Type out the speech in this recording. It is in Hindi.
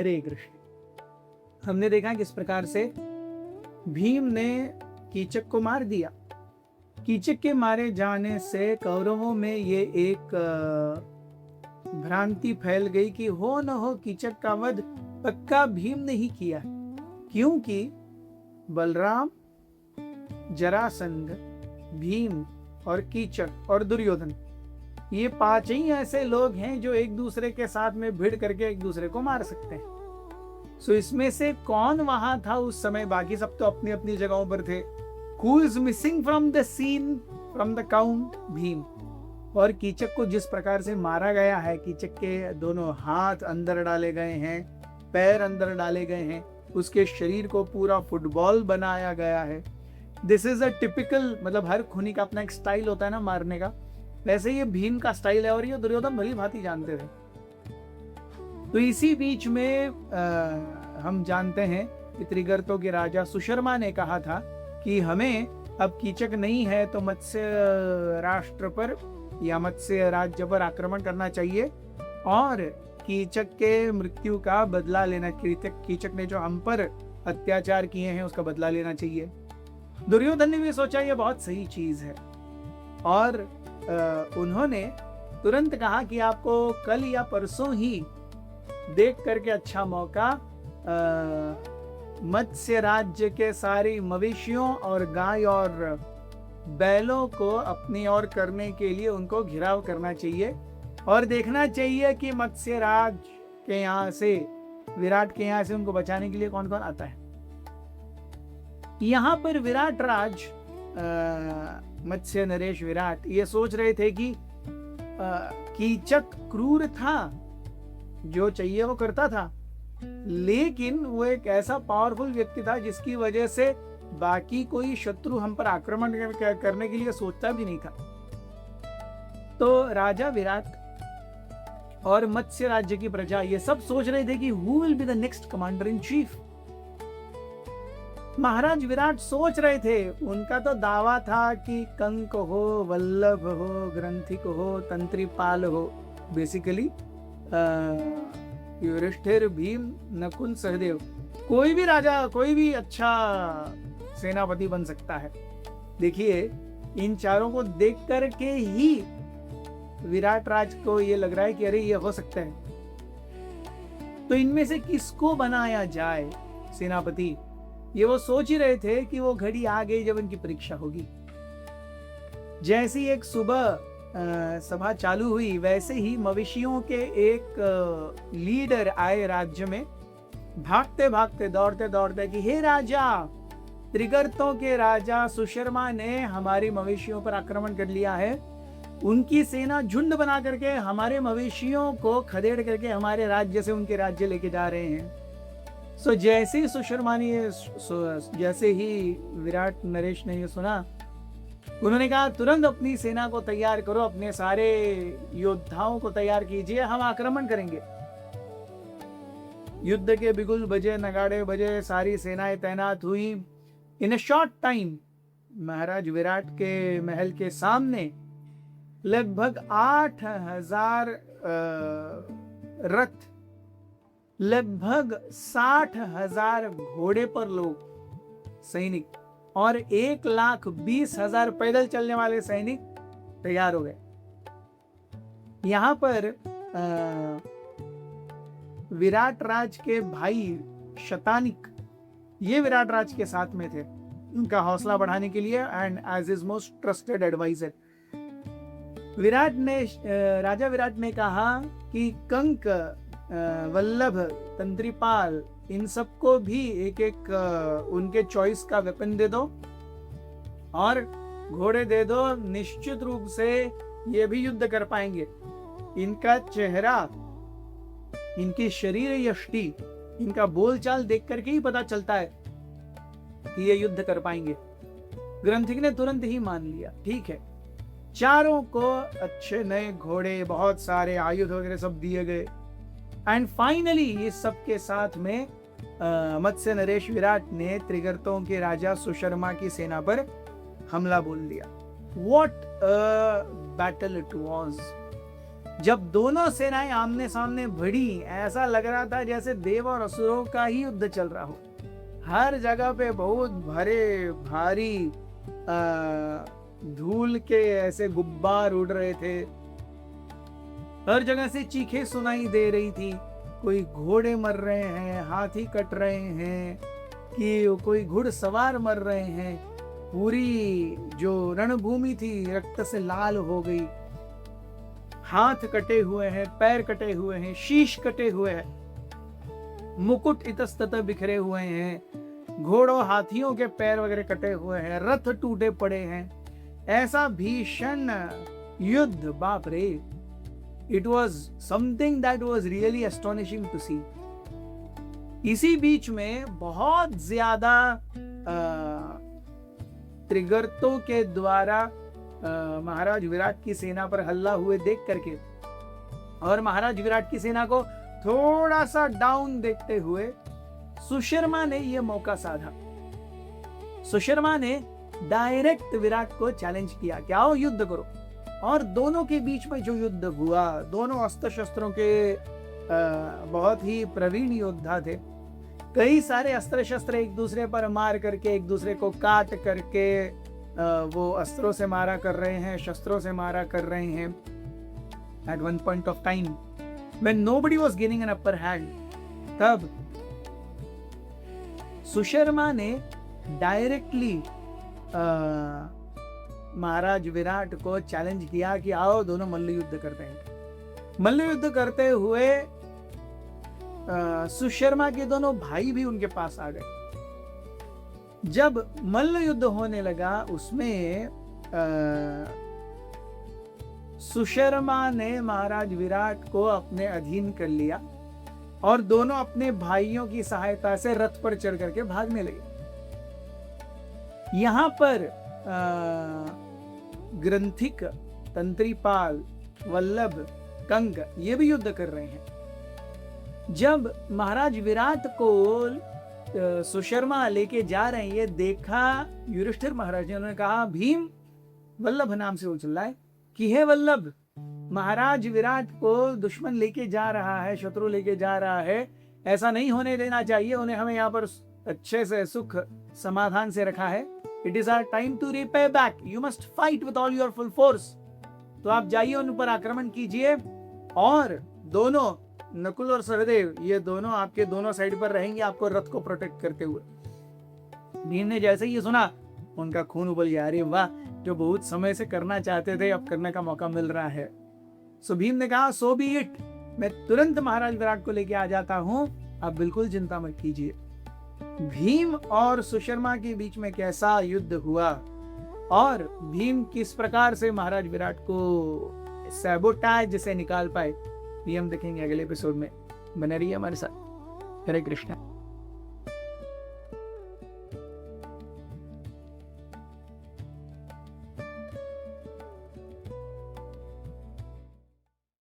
हरे कृष्ण। हमने देखा किस प्रकार से भीम ने कीचक को मार दिया। कीचक के मारे जाने से कौरवों में ये एक भ्रांति फैल गई कि हो न हो कीचक का वध पक्का भीम ने ही किया है, क्योंकि बलराम, जरासंध, भीम और कीचक और दुर्योधन, ये 5 ही ऐसे लोग हैं जो एक दूसरे के साथ में भिड़ करके एक दूसरे को मार सकते हैं। सो इसमें से कौन वहां था उस समय? बाकी सब तो अपनी अपनी जगहों पर थे। Who is missing from the scene, from the count? Bhim. और कीचक को जिस प्रकार से मारा गया है, कीचक के दोनों हाथ अंदर डाले गए हैं, पैर अंदर डाले गए हैं, उसके शरीर को पूरा फुटबॉल बनाया गया है। दिस इज अ टिपिकल, मतलब हर खूनी का अपना एक स्टाइल होता है ना मारने का, वैसे ये भीम का स्टाइल है और ये दुर्योधन भली भांति जानते थे। तो इसी बीच में हम जानते हैं कि त्रिगर्तों के राजा सुशर्मा ने कहा था कि हमें अब कीचक नहीं है तो मत्स्य राष्ट्र पर या मत्स्य राज्य पर आक्रमण करना चाहिए और कीचक के मृत्यु का बदला लेना, कीचक ने जो हम पर अत्याचार किए हैं उसका बदला लेना चाहिए। दुर्योधन ने भी सोचा ये बहुत सही चीज है और उन्होंने तुरंत कहा कि आपको कल या परसों ही देख करके अच्छा मौका मत्स्य राज्य के सारी मवेशियों और गाय और बैलों को अपनी ओर करने के लिए उनको घिराव करना चाहिए और देखना चाहिए कि मत्स्य राज के यहाँ से, विराट के यहाँ से उनको बचाने के लिए कौन कौन आता है। यहाँ पर विराट राज, मत्स्य नरेश विराट, ये सोच रहे थे कि कीचक क्रूर था, जो चाहिए वो करता था, लेकिन वो एक ऐसा पावरफुल व्यक्ति था जिसकी वजह से बाकी कोई शत्रु हम पर आक्रमण करने के लिए सोचता भी नहीं था। तो राजा विराट और मत्स्य राज्य की प्रजा ये सब सोच रहे थे कि who will be the next commander in chief. महाराज विराट सोच रहे थे, उनका तो दावा था कि कंक हो, वल्लभ हो, ग्रंथिक हो, तंत्रीपाल हो, बेसिकली युधिष्ठिर, भीम, नकुल, सहदेव, कोई भी राजा, कोई भी अच्छा सेनापति बन सकता है। देखिए इन चारों को देख करके ही विराट राज को ये लग रहा है कि अरे ये हो सकता है, तो इनमें से किसको बनाया जाए सेनापति, ये वो सोच ही रहे थे कि वो घड़ी आ गई जब इनकी परीक्षा होगी। जैसी एक सुबह सभा चालू हुई वैसे ही मवेशियों के एक लीडर आए राज्य में, भागते भागते दौड़ते दौड़ते कि हे राजा, त्रिगर्तों के राजा सुशर्मा ने हमारी मवेशियों पर आक्रमण कर लिया है, उनकी सेना झुंड बना करके हमारे मवेशियों को खदेड़ करके हमारे राज्य से उनके राज्य लेके जा रहे हैं। सो जैसे ही सुशर्मा ने जैसे ही विराट नरेश ने ये सुना, उन्होंने कहा तुरंत अपनी सेना को तैयार करो, अपने सारे योद्धाओं को तैयार कीजिए, हम आक्रमण करेंगे। युद्ध के बिगुल बजे, नगाड़े बजे, सारी सेनाएं तैनात हुई। इन अ शॉर्ट टाइम महाराज विराट के महल के सामने लगभग 8,000 रथ, लगभग 60,000 घोड़े पर लोग सैनिक और 1,20,000 पैदल चलने वाले सैनिक तैयार हो गए। यहां पर विराट राज के भाई शतानिक, ये विराट राज के साथ में थे, उनका हौसला बढ़ाने के लिए and as his most trusted advisor. राजा विराट ने कहा कि कंक, वल्लभ, तंत्रीपाल, इन सबको भी एक एक उनके चॉइस का वेपन दे दो और घोड़े दे दो, निश्चित रूप से ये भी युद्ध कर पाएंगे। इनका चेहरा, इनकी शरीर यष्टि, इनका बोलचाल देख करके ही पता चलता है कि ये युद्ध कर पाएंगे। ग्रंथिक ने तुरंत ही मान लिया, ठीक है। चारों को अच्छे नए घोड़े, बहुत सारे आयुध वगैरह सब दिए गए एंड फाइनली इस सब के साथ में मत्स्य नरेश विराट ने त्रिगर्तों के राजा सुशर्मा की सेना पर हमला बोल दिया। What a battle it was! जब दोनों सेनाएं आमने सामने भिड़ी, ऐसा लग रहा था जैसे देव और असुरों का ही युद्ध चल रहा हो। हर जगह पे बहुत भरे भारी धूल के ऐसे गुब्बार उड़ रहे थे। हर जगह से चीखें सुनाई दे रही थी। कोई घोड़े मर रहे हैं, हाथी कट रहे हैं, कि कोई घुड़सवार मर रहे हैं। पूरी जो रणभूमि थी रक्त से लाल हो गई। हाथ कटे हुए हैं, पैर कटे हुए हैं, शीश कटे हुए हैं, मुकुट इतस्ततः बिखरे हुए हैं, घोड़ों हाथियों के पैर वगैरह कटे हुए हैं, रथ टूटे पड़े हैं। ऐसा भीषण युद्ध, बाप रे, it was something that was really astonishing to see. इसी बीच में बहुत ज्यादा त्रिगर्तों के द्वारा महाराज विराट की सेना पर हल्ला हुए देख करके और महाराज विराट की सेना को थोड़ा सा डाउन देखते हुए सुशर्मा ने यह मौका साधा। सुशर्मा ने डायरेक्ट विराट को चैलेंज किया कि आओ युद्ध करो। और दोनों के बीच में जो युद्ध हुआ, दोनों अस्त्र शस्त्रों के बहुत ही प्रवीण योद्धा थे। कई सारे अस्त्र शस्त्र एक दूसरे पर मार करके, एक दूसरे को काट करके वो अस्त्रों से मारा कर रहे हैं, शस्त्रों से मारा कर रहे हैं। At one point of time, when nobody was gaining an upper hand, तब सुशर्मा ने डायरेक्टली महाराज विराट को चैलेंज किया कि आओ दोनों मल्ल युद्ध करते हैं। मल्ल युद्ध करते हुए सुशर्मा के दोनों भाई भी उनके पास आ गए। जब मल्ल युद्ध होने लगा, उसमें सुशर्मा ने महाराज विराट को अपने अधीन कर लिया और दोनों अपने भाइयों की सहायता से रथ पर चढ़ करके भागने लगे। यहां पर ग्रंथिक, तंत्रीपाल, वल्लभ, कंग ये भी युद्ध कर रहे हैं। जब महाराज विराट को सुशर्मा लेके जा रहे हैं, ये देखा युधिष्ठिर महाराज ने। उन्होंने कहा, भीम, वल्लभ नाम से उछल रहा है कि हे वल्लभ, महाराज विराट को दुश्मन लेके जा रहा है, शत्रु लेके जा रहा है, ऐसा नहीं होने देना चाहिए। उन्हें हमें यहाँ पर अच्छे से सुख समाधान से रखा है। It is our time to repay back, you must fight with all your full force. तो आप जाइए, उन पर आक्रमण कीजिए और दोनों, नकुल और सहदेव, ये दोनों आपके दोनों साइड पर रहेंगे, आपको रथ को प्रोटेक्ट करते हुए। भीम ने जैसे ही ये सुना, उनका खून उबल गया। अरे वाह, जो बहुत समय से करना चाहते थे, अब करने का मौका मिल रहा है। सो भीम ने कहा, सो बी इट, मैं तुरंत महाराज विराट को लेके आ जाता हूं, आप बिल्कुल चिंता मत कीजिए। भीम और सुशर्मा के बीच में कैसा युद्ध हुआ और भीम किस प्रकार से महाराज विराट को सैबोटाज से निकाल पाए, ये हम देखेंगे अगले एपिसोड में। बने रहिए हमारे साथ। हरे कृष्णा।